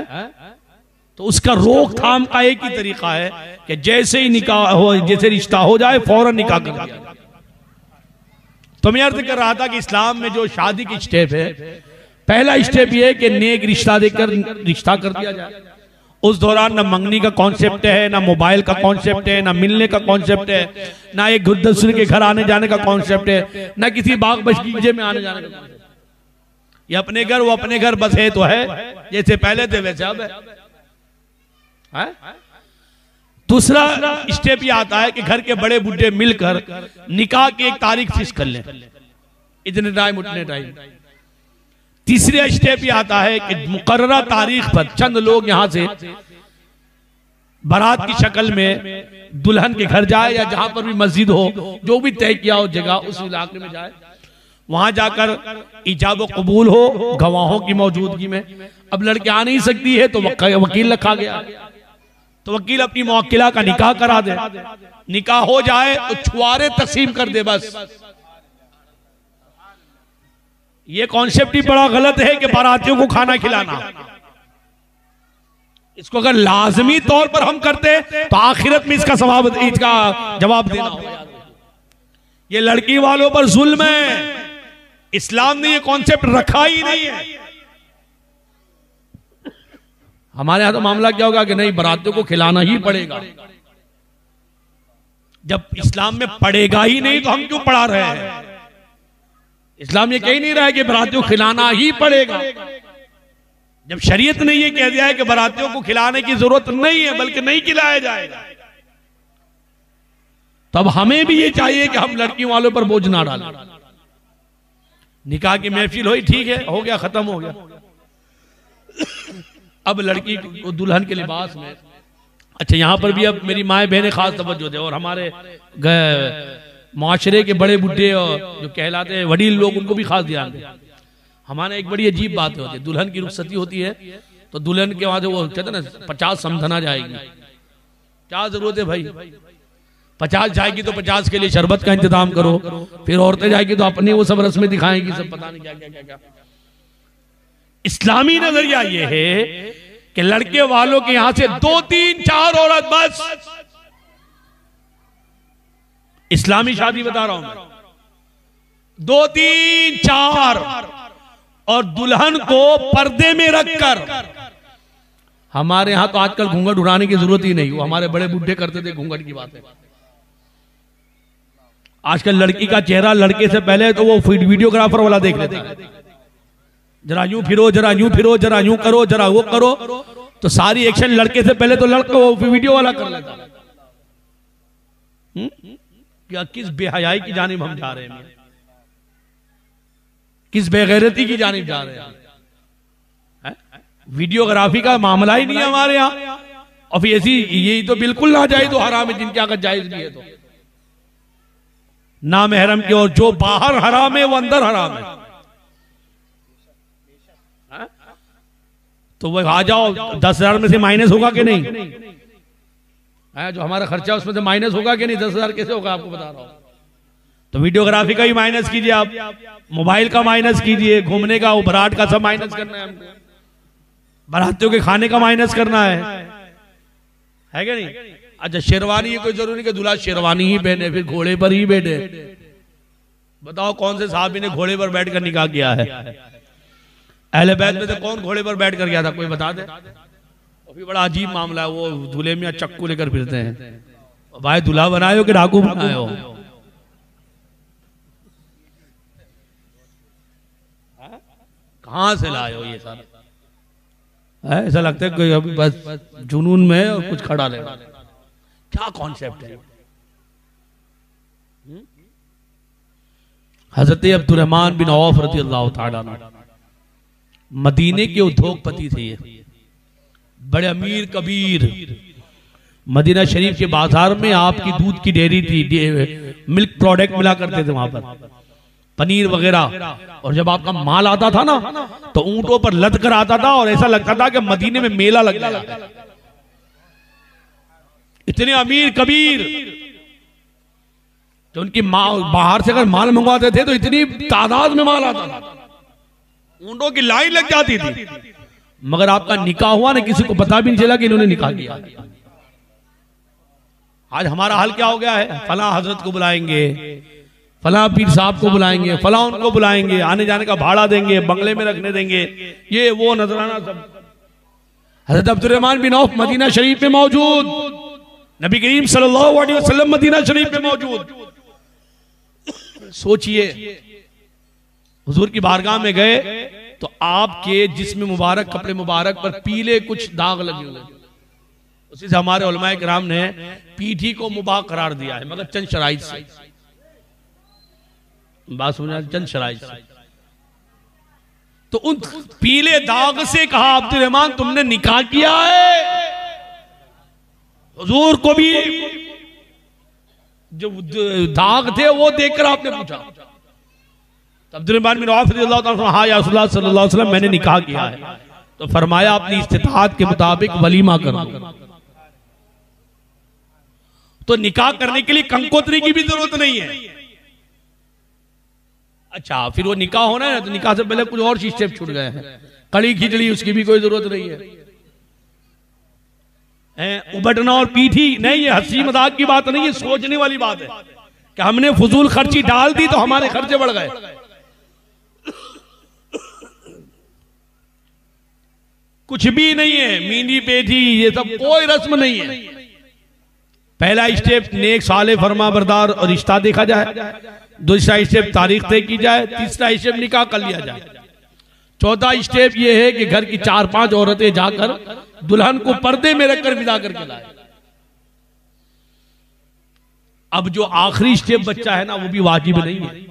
तो उसका रोकथाम का एक ही तरीका है कि जैसे ही निकाह हो, जैसे रिश्ता हो जाए फौरन निकाह कर दिया। तो मैं अर्ज कर रहा था कि इस्लाम में जो शादी की स्टेप है, पहला स्टेप ये है कि नेक रिश्ता देकर रिश्ता कर दिया जाए। उस दौरान ना मंगनी का कॉन्सेप्ट है, ना मोबाइल का कॉन्सेप्ट है, ना मिलने का कॉन्सेप्ट है, ना एक दूसरे के घर आने जाने का कॉन्सेप्ट है, ना किसी बाग बगीचे में आने जाने का कॉन्सेप्ट। ये अपने घर, वो अपने घर बस है तो है, जैसे पहले थे वैसे अब है। दूसरा स्टेप ये आता है कि घर के बड़े बुढ़े मिलकर निकाह की एक तारीख फिक्स कर लें, इतने टाइम उतने टाइम। तीसरा स्टेप ये आता है कि मुकर्ररा तारीख पर चंद लोग यहां से बारात की शक्ल में दुल्हन के घर जाए, या जहां पर भी मस्जिद हो, जो भी तय किया हो जगह, उस इलाके में जाए, वहां जाकर इजाब कबूल हो गवाहों की मौजूदगी में। अब लड़की आ नहीं सकती है तो वकील रखा गया, तो वकील अपनी मुवक्किला का निकाह करा दे। निकाह हो जाए तो छुआरे तकसीम कर दे बस। ये कॉन्सेप्ट ही बड़ा गलत है कि बारातियों को खाना खिलाना। इसको अगर लाजमी तौर पर हम करते तो आखिरत में इसका जवाब देना होगा। ये लड़की वालों पर जुल्म है, इस्लाम ने ये कॉन्सेप्ट रखा ही नहीं है। हमारे यहां तो मामला क्या होगा कि नहीं, बारातियों को खिलाना ही पड़ेगा। जब इस्लाम में पड़ेगा ही नहीं तो हम क्यों पढ़ा रहे हैं? इस्लाम ये कह नहीं रहा है कि बारातियों को खिलाना ही पड़ेगा। जब शरीयत ने ये कह दिया है कि बारातियों को खिलाने की जरूरत नहीं है, बल्कि नहीं खिलाया जाएगा, तब हमें भी ये चाहिए कि हम लड़कियों वालों पर बोझ ना डालें। निकाह की महफिल हुई, ठीक है, हो गया, खत्म हो गया। अब लड़की को दुल्हन के लिबास में, अच्छा यहां पर भी अब मेरी माए बहनें खास तवज्जो दे, और हमारे माशरे के बड़े बुढ़े और जो कहलाते हैं वडील लोग, उनको भी खास ध्यान दें। हमारे एक बड़ी अजीब बात होती है, दुल्हन की रुखसती होती है तो दुल्हन के वहां से वो कहते ना 50 समझना जाएगी। क्या जरूरत है भाई? 50 जाएगी तो 50 के लिए शरबत का इंतजाम करो, फिर औरतें जाएगी तो अपनी वो सब रस्में दिखाएंगी, सब पता नहीं क्या क्या क्या क्या। इस्लामी नजरिया ये है कि लड़के वालों के यहां से 2 3 4 औरत बस। इस्लामी शादी बता रहा हूं मैं, 2 3 4, और दुल्हन को पर्दे में रखकर। हमारे यहां तो आजकल घूंघट उड़ाने की जरूरत ही नहीं, वो हमारे बड़े बुढ़े करते थे घूंघट की बातें। आजकल लड़की का चेहरा लड़के से पहले तो वो वीडियोग्राफर वाला देख लेता है, जरा यूं फिरो, जरा यूं फिरो, जरा यूं करो, जरा वो करो, तो सारी एक्शन लड़के से पहले तो लड़का वो वीडियो वाला कर लेता है। क्या किस बेहयाई की जानिब हम जा रहे हैं, किस बेगैरती की जानिब जा रहे हैं। वीडियोग्राफी का मामला ही नहीं है हमारे यहां, और फिर ऐसी यही तो बिल्कुल ना जाए तो हराम है, जिनके अगर जायज भी है तो ना महरम की, और जो बाहर हराम है वो अंदर हराम है। तो वो आ जाओ 10,000 में से माइनस होगा कि नहीं, जो हमारा खर्चा उसमें से माइनस होगा कि नहीं, 10,000 कैसे होगा आपको बता रहा हूं। तो वीडियोग्राफी का भी माइनस कीजिए, आप मोबाइल का माइनस कीजिए, घूमने का वो बरात का सब माइनस करना है हमको, बारातियों के खाने का माइनस करना है क्या नहीं। अच्छा शेरवानी है, कोई जरूरी नहीं कि दूल्हा शेरवानी ही पहने फिर घोड़े पर ही बैठे। बताओ कौन से साहबी ने घोड़े पर बैठकर निकाह किया है? अहले बैत में से कौन घोड़े पर बैठ कर गया था, कोई बता दे। अभी बड़ा अजीब मामला है, वो दूल्हे में चक्कू लेकर फिरते हैं। भाई दूल्हा बनाए हो कि डाकू बनाए हो? कहां से लाए हो ये सारा? ऐसा लगता है कोई अभी बस जुनून में और कुछ खड़ा ले, क्या कॉन्सेप्ट है। हजरत अब्दुर्रहमान बिन औफ रज़ियल्लाहु तआला मदीने के उद्योगपति थे, ये बड़े अमीर कबीर। मदीना शरीफ के बाजार में आपकी दूध की डेयरी थी, मिल्क प्रोडक्ट मिला करते थे वहां पर, पनीर वगैरह। और जब आपका माल आता था ना तो ऊंटों पर लद कर आता था, और ऐसा लगता था कि मदीने में मेला लग गया। इतने अमीर कबीर जो उनकी बाहर से अगर माल मंगवाते थे तो इतनी तादाद में माल आता था, ऊंटों की लाइन लग जाती थी। मगर आपका निकाह हुआ ना, किसी को पता भी नहीं चला कि इन्होंने निकाह किया। आज हमारा हाल क्या हो गया है, फला हजरत को बुलाएंगे, फला पीर साहब को बुलाएंगे, फला उनको बुलाएंगे, आने जाने का भाड़ा देंगे, बंगले में रखने देंगे, ये वो नजराना सब। हजरत अब्दुर्रहमान बिन औफ मदीना शरीफ में मौजूद, नबी करीम सल्लल्लाहु अलैहि वसल्लम मदीना शरीफ में मौजूद। सोचिए हुजूर की बारगाह में गए तो आपके जिस्म मुबारक, कपड़े मुबारक पर पीले कुछ दाग लगे हुए। उसी से हमारे उलमाए किराम ने पीठी को मुबाह करार दिया है, मगर चंद शराइत से। बात समझा, चंद शराइत से। तो उन पीले दाग से कहा अब्दुर्रहमान तुमने निकाह किया है? हुजूर को भी जो दाग थे वो देखकर आपने पूछा। अब्दुर्रहमान बिन औफ रज़ियल्लाहु ताला अन्हु, हाँ या रसूलुल्लाह सल्लल्लाहु अलैहि वसल्लम मैंने निकाह किया है। तो फरमाया अपनी इस्तिताअत के मुताबिक वलीमा करो। तो निकाह करने के लिए कंकोत्री की भी जरूरत नहीं है। अच्छा फिर वो निकाह होना है तो निकाह से पहले कुछ और स्टेप छूट गए हैं, कड़ी खिचड़ी उसकी भी कोई जरूरत नहीं है। उबटना और पीठी नहीं, ये हंसी मजाक की बात नहीं है, सोचने वाली बात है कि हमने फजूल खर्ची डाल दी तो हमारे खर्चे बढ़ गए। कुछ भी नहीं है, मीनी पेठी ये सब कोई रस्म नहीं है। पहला स्टेप नेक साले फरमा बरदार और रिश्ता देखा जाए, दूसरा स्टेप तारीख तय की जाए, तीसरा स्टेप निकाह कर लिया जाए, चौथा स्टेप ये है कि घर की 4-5 औरतें जाकर दुल्हन को पर्दे में रखकर विदा करके लाए। अब जो आखिरी स्टेप बच्चा है ना वो भी वाजिब नहीं है,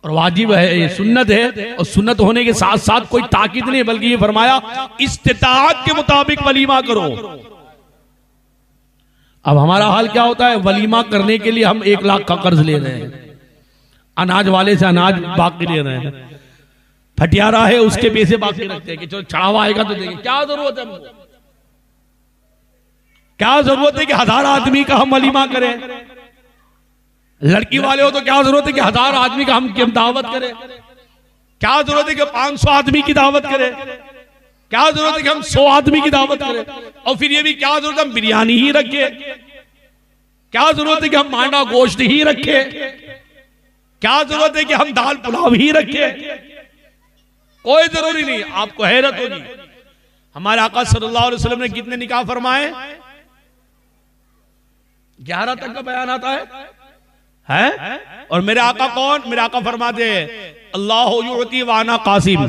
और वाजिब है, ये सुन्नत है, और सुन्नत होने के साथ साथ कोई ताकीद नहीं, बल्कि ये फरमाया इस्तिताअत के मुताबिक वलीमा करो। अब हमारा हाल क्या होता है, वलीमा करने के लिए हम 1 लाख का कर्ज ले रहे हैं, अनाज वाले से अनाज बाकी ले रहे हैं, फटियारा है उसके पैसे बाकी रखते हैं कि चलो चढ़ावा आएगा तो देंगे। क्या जरूरत है हमको, क्या जरूरत है कि 1000 आदमी का हम वलीमा करें? लड़की वाले हो तो क्या जरूरत है कि 1000 आदमी का हम दावत करें? क्या जरूरत है कि 500 आदमी की दावत करें? क्या जरूरत है कि हम 100 आदमी की दावत करें? और फिर ये भी क्या जरूरत है हम बिरयानी ही रखें? क्या जरूरत है कि हम मांडा गोश्त ही रखें? क्या जरूरत है कि हम दाल पुलाव ही रखें? कोई जरूरी नहीं। आपको हैरत होगी, हमारे आका सल्लल्लाहु अलैहि वसल्लम ने कितने निकाह फरमाए? 11 तक का बयान आता है? और मेरे आका कौन? मेरे आका फरमाते हैं अल्लाह युती वाना कासिम,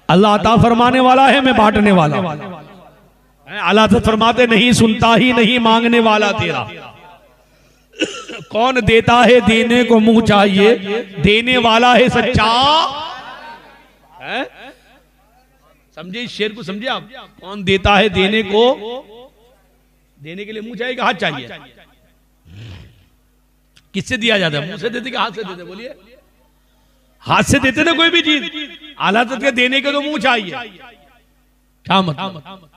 अल्लाह अता फरमाने वाला है, मैं बांटने वाला। अल्लाह तो फरमाते नहीं सुनता ही नहीं मांगने वाला तेरा। कौन देता है देने को मुंह चाहिए, देने वाला है सच्चा। समझे इस शेर को? समझे आप? कौन देता है देने को, देने के लिए मुंह चाहिए, हाथ चाहिए। किससे दिया जाता है? मुंह से देते कि हाथ से देते? बोलिए। हाथ से देते ना कोई भी चीज, आला के देने के तो मुंह चाहिए। क्या मतलब?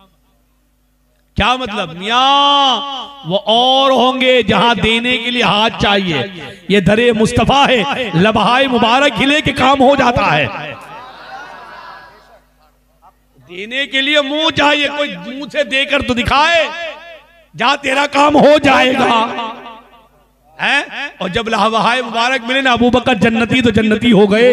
क्या मतलब? मियां वो और होंगे जहां देने के लिए हाथ चाहिए। ये दरे मुस्तफा है, लबहाए मुबारक हिले के काम हो जाता है। देने के लिए मुंह चाहिए, कोई मुंह से देकर तो दिखाए, जहां तेरा काम हो जाएगा। है? और जब लबहाए मुबारक मिले ना, अबू बकर जन्नती तो जन्नती हो गए,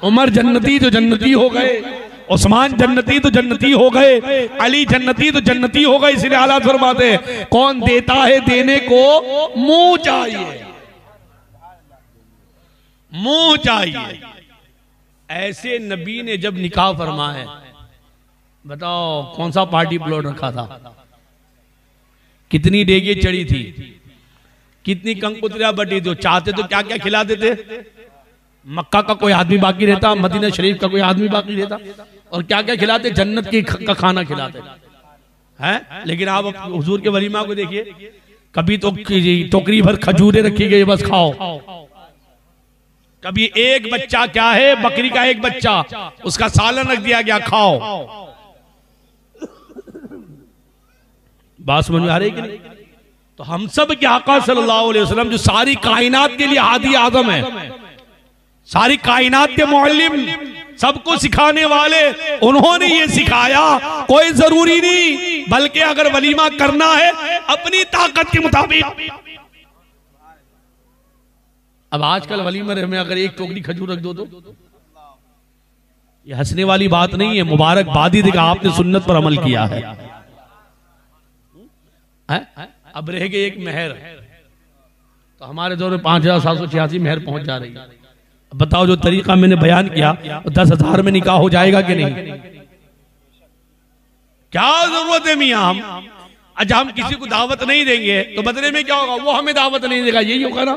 उमर जन्नती तो जन्नती हो गए, उस्मान जन्नती तो जन्नती हो गए, अली जन्नती तो जन्नती हो गए। इसलिए आला फरमाते हैं कौन देता है देने को मुंह चाहिए, मुंह चाहिए। ऐसे नबी ने जब निकाह फरमाए, बताओ कौन सा पार्टी प्लॉट रखा था? कितनी डेगे चढ़ी थी, कितनी कंकुतरिया बटी थी। चाहते तो क्या क्या खिला देते। मक्का का कोई आदमी बाकी रहता, मदीना शरीफ का कोई आदमी बाकी रहता, और क्या क्या खिलाते? जन्नत का खाना खिलाते हैं। लेकिन आप हुजूर के वलीमा को देखिए, कभी तो टोकरी भर खजूरें रखी गई, बस खाओ। कभी एक बच्चा, क्या है, बकरी का एक बच्चा, उसका सालन रख दिया गया, खाओ। बात समझ में आ रही है कि नहीं? तो हम सब के आका सल्लल्लाहु अलैहि वसल्लम जो सारी कायनात के लिए हादी आदम है, सारी कायनात के मुअल्लिम, सबको सिखाने वाले, उन्होंने ये सिखाया। कोई जरूरी नहीं, बल्कि अगर वलीमा करना है अपनी ताकत के मुताबिक। अब आजकल वलीमे में अगर एक टोकरी खजूर रख दो तो ये हंसने वाली बात नहीं है, मुबारकबादी देगा, आपने सुन्नत पर अमल किया है। अब रह गए एक मेहर, तो हमारे दौर में 5786 मेहर पहुंच जा रही है। बताओ जो तरीका मैंने बयान किया, 10,000 में निकाह हो जाएगा कि नहीं? क्या जरूरत है मियां? हम आज हम किसी को दावत नहीं देंगे तो बदले में क्या होगा? वो हमें दावत नहीं देगा, यही होगा ना।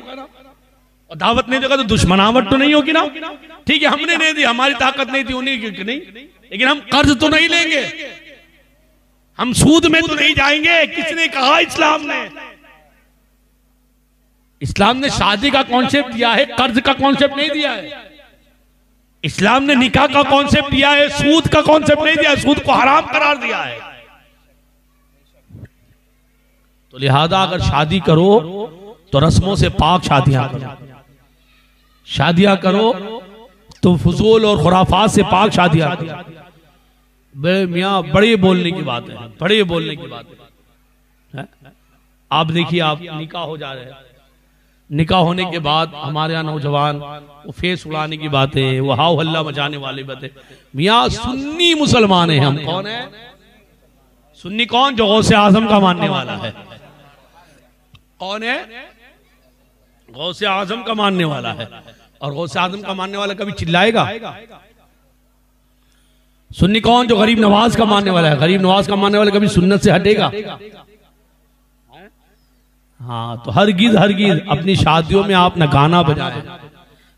और दावत नहीं देगा तो दुश्मनावट तो नहीं होगी ना। ठीक है, हमने नहीं दी, हमारी ताकत नहीं थी, उन्हीं की नहीं, लेकिन हम कर्ज तो नहीं लेंगे, हम सूद में तो नहीं जाएंगे। किसने कहा? इस्लाम ने। इस्लाम ने शादी का कॉन्सेप्ट दिया है, कर्ज का कॉन्सेप्ट नहीं दिया है। इस्लाम ने निकाह का कॉन्सेप्ट दिया है, सूद का कॉन्सेप्ट नहीं दिया है, सूद को हराम करार दिया है। तो लिहाजा अगर शादी करो तो रस्मों से पाक शादियां करो, शादियां करो तो फजूल और खुराफात से पाक शादियां करो। मियाँ बड़े बोलने की बात है, बड़े बोलने की बात है। आप देखिए, आप निकाह हो जा रहे हैं, निकाह होने के बाद हमारे यहाँ नौजवान वो फेस उड़ाने की बातें, वो हाव हल्ला मचाने वाली बातें। मियाँ सुन्नी मुसलमान है हम। कौन है सुन्नी? कौन? जो गौसे आजम का मानने वाला है। कौन है? गौसे आजम का मानने वाला है। और गौसे आजम का मानने वाला कभी चिल्लाएगा? सुन्नी कौन? जो गरीब नवाज का मानने वाला है। गरीब नवाज का मानने वाला कभी सुन्नत से हटेगा? हाँ, तो हरगिज हरगिज अपनी शादियों में आप ना गाना बजाएं,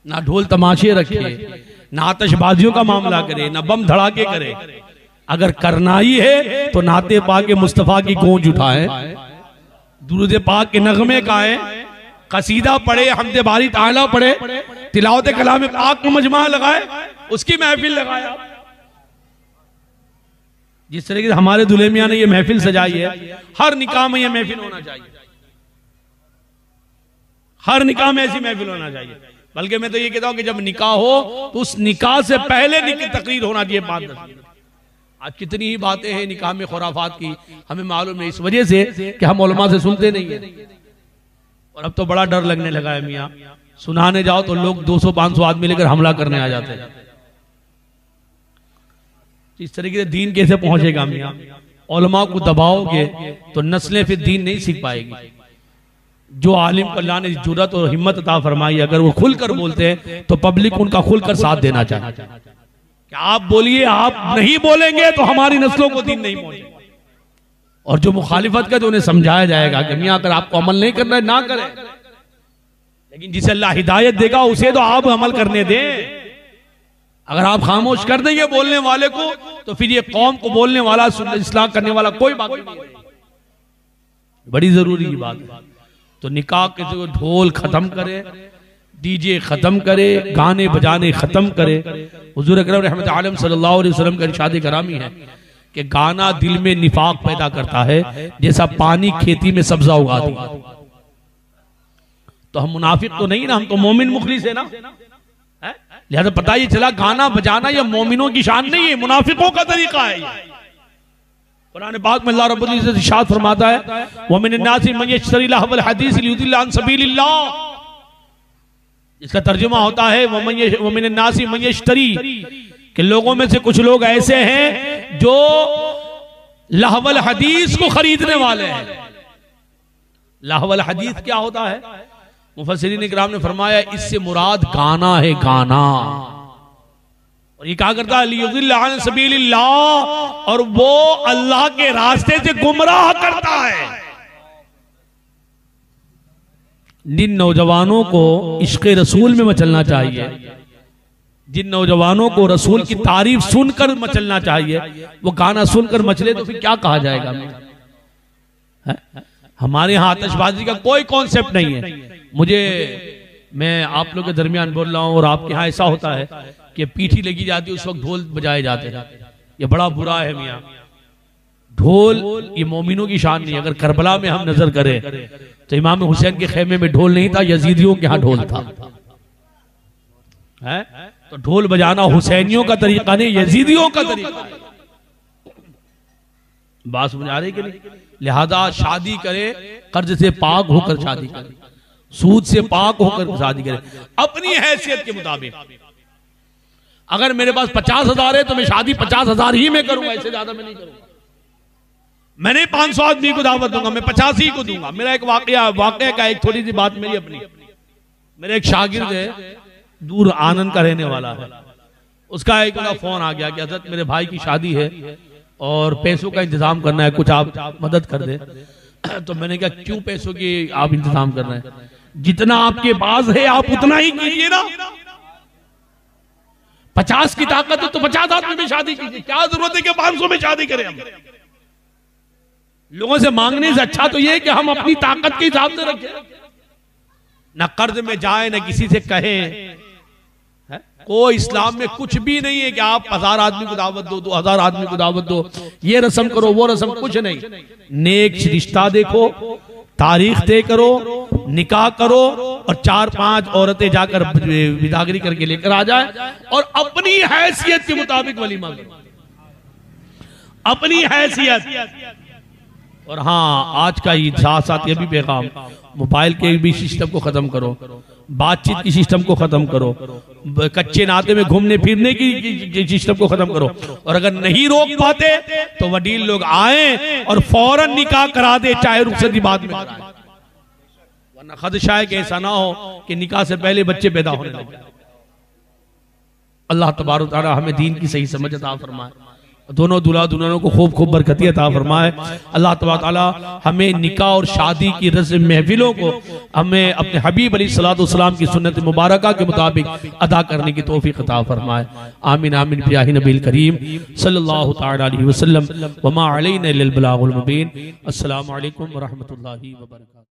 ना ढोल तमाशे रखें, ना आतिशबाजियों का मामला करें, ना बम धड़ाके करें। अगर करना ही है तो नाते पाक मुस्तफा की गूंज उठाएं, दुरूद पाक के नगमे गाएं, कसीदा पढ़े, हमदे बारी ताला पढ़े, तिलावत कलाम पाक का मजमा लगाए, उसकी महफिल लगाया। जिस तरीके से हमारे दूल्हे मियां ने ये महफिल सजाई है, हर निकाह में ये महफिल होना चाहिए, हर निकाह में ऐसी महफिल होना चाहिए। बल्कि मैं तो ये कहता हूं कि जब निकाह हो तो उस निकाह से पहले तकरीर होना चाहिए 5-10 मिनट। आज कितनी ही बातें हैं निकाह में खुराफात की, हमें मालूम है, इस वजह से कि हम उलमा से सुनते नहीं है। और अब तो बड़ा डर लगने लगा है मियाँ, सुनाने जाओ तो लोग 200-500 आदमी लेकर हमला करने आ जाते हैं। इस तरीके से दीन कैसे पहुंचेगा मियाँ? उलमा को दबाओगे तो नस्लें फिर दीन नहीं सीख पाएगी। जो आलिम को अल्लाह ने जुर्रत और हिम्मत अता फरमाई, अगर वो खुलकर बोलते हैं तो पब्लिक उनका खुलकर साथ देना चाहिए। कि आप बोलिए, आप नहीं बोलेंगे तो हमारी नस्लों को दीन नहीं पहुंचेगा। और जो मुखालिफत का, जो उन्हें समझाया जाएगा कि मियाँ अगर आपको अमल नहीं करना है ना करें, लेकिन जिसे अल्लाह हिदायत देगा उसे तो आप अमल करने दें। अगर आप खामोश कर देंगे बोलने वाले को तो फिर ये कौम को बोलने वाला, इस्लाह करने वाला कोई बात नहीं। बड़ी जरूरी की बात है। तो निकाह के जो ढोल खत्म करे, डीजे खत्म करे, गाने बजाने खत्म करे। हुजूर अकरम रहमत आलम सल्लल्लाहु अलैहि वसल्लम का इरशाद करामी है कि गाना दिल में निफाक पैदा करता है, जैसा पानी खेती में सब्जा उगा दिया। तो हम मुनाफिक तो नहीं ना, हम तो मोमिन मुखलिस है ना। लिहाजा पता ही चला गाना बजाना ये मोमिनों की शान नहीं है, मुनाफिकों का तरीका है। कुरान पाक में अल्लाह रब्बुल इज्जत इरशाद फरमाता है, व मिनन नासी मन यश्तरी लहवल हदीस लियुदिल्ला अन सबीलिल्लाह। इसका तर्जुमा होता है व मिनन नासी मन यश्तरी, कि लोगों में से कुछ लोग ऐसे हैं जो लहवल हदीस को खरीदने वाले हैं। लहवल हदीस क्या होता है? मुफस्सिरीन इकराम ने फरमाया इससे मुराद गाना है, गाना। और ये क्या करता है? लियुदिल्ला अन सबीलिल्लाह, और वो अल्लाह के रास्ते से गुमराह करता है। जिन नौजवानों को इश्क़े रसूल में मचलना चाहिए, जिन नौजवानों को रसूल की तारीफ सुनकर मचलना चाहिए, वो गाना सुनकर मचले तो फिर क्या कहा जाएगा? हमारे यहाँ आतिशबाजी का कोई कॉन्सेप्ट नहीं है। मैं आप लोग के दरमियान बोल रहा हूँ, और आपके यहाँ ऐसा होता है कि पीठी लगी जाती है, उस वक्त ढोल बजाए जाते हैं। ये बड़ा बुरा है मियाँ। ढोल ये मोमिनों की शान नहीं है। अगर करबला में हम नजर करें तो इमाम हुसैन के खेमे में ढोल नहीं था, यजीदियों के यहाँ ढोल था। है? तो ढोल बजाना हुसैनियों का तरीका नहीं, यजीदियों का तरीका है। बात समझ आ रही कि नहीं? लिहाजा शादी करे, कर्ज से पाक होकर शादी करे, सूद से पाक होकर शादी करे, अपनी हैसियत के मुताबिक। अगर मेरे पास 50,000 है तो मैं शादी 50,000 ही में करूंगा, इससे ज्यादा मैं नहीं करूंगा। मैं नहीं 500 आदमी को दावत दूंगा, मैं 50 ही को दूंगा। मेरा एक वाकया का एक थोड़ी सी बात मेरी अपनी। मेरा एक शागिर्द है, दूर आनंद का रहने वाला है। उसका एक फोन आ गया कि हजरत मेरे भाई की शादी है और पैसों का इंतजाम करना है, कुछ आप मदद कर दे। तो मैंने कहा क्यों पैसों की आप इंतजाम कर रहे हैं? जितना आपके पास है आप उतना ही कीजिए ना। 50 की ताकत है तो 50 आदमी में शादी कीजिए, क्या जरूरत है कि 500 में शादी करें हम? लोगों से मांगने से अच्छा तो यह कि हम अपनी ताकत के हिसाब से रखें, ना कर्ज में जाए, ना किसी से कहें। कोई इस्लाम में कुछ भी नहीं है कि आप 1000 आदमी को दावत दो, 2000 आदमी को दावत दो, ये रस्म करो, वो रस्म, कुछ नहीं। नेक रिश्ता देखो, तारीख तय करो, निकाह करो, और 4-5 औरतें जाकर विदागरी करके लेकर आ जाए, और अपनी हैसियत के मुताबिक वलीमा करो, अपनी हैसियत। और हाँ, आज का ये साथ साथ ये भी पैगाम, मोबाइल के भी सिस्टम को खत्म करो, बातचीत की सिस्टम को खत्म करो, कच्चे नाते में घूमने फिरने की सिस्टम को खत्म करो। और अगर नहीं रोक पाते तो वडील लोग आए और फौरन निकाह करा दे, चाहे रुखसती बाद में कराए, वरना खदशा है कि ऐसा ना हो कि निकाह से पहले बच्चे पैदा होने लगे। अल्लाह तबारक तआला हमें दीन की सही समझ अता फरमाए, दोनों दूल्हा दुल्हनों को खूब खूब बरकती अता फरमाए। अल्लाह तबारक तआला हमें निकाह और शादी की रस्म महफिलों को हमें अपने हबीब अलैहिस्सलातु वस्सलाम की सुन्नत मुबारका के मुताबिक अदा करने की तौफीक अता फरमाए। आमीन आमीन बिजाहि नबील करीम सल्लल्लाहु तआला अलैहि वसल्लम। वमा अलैना इल्लल बलागुल मुबीन। अस्सलामु अलैकुम व रहमतुल्लाहि व बरकातहू।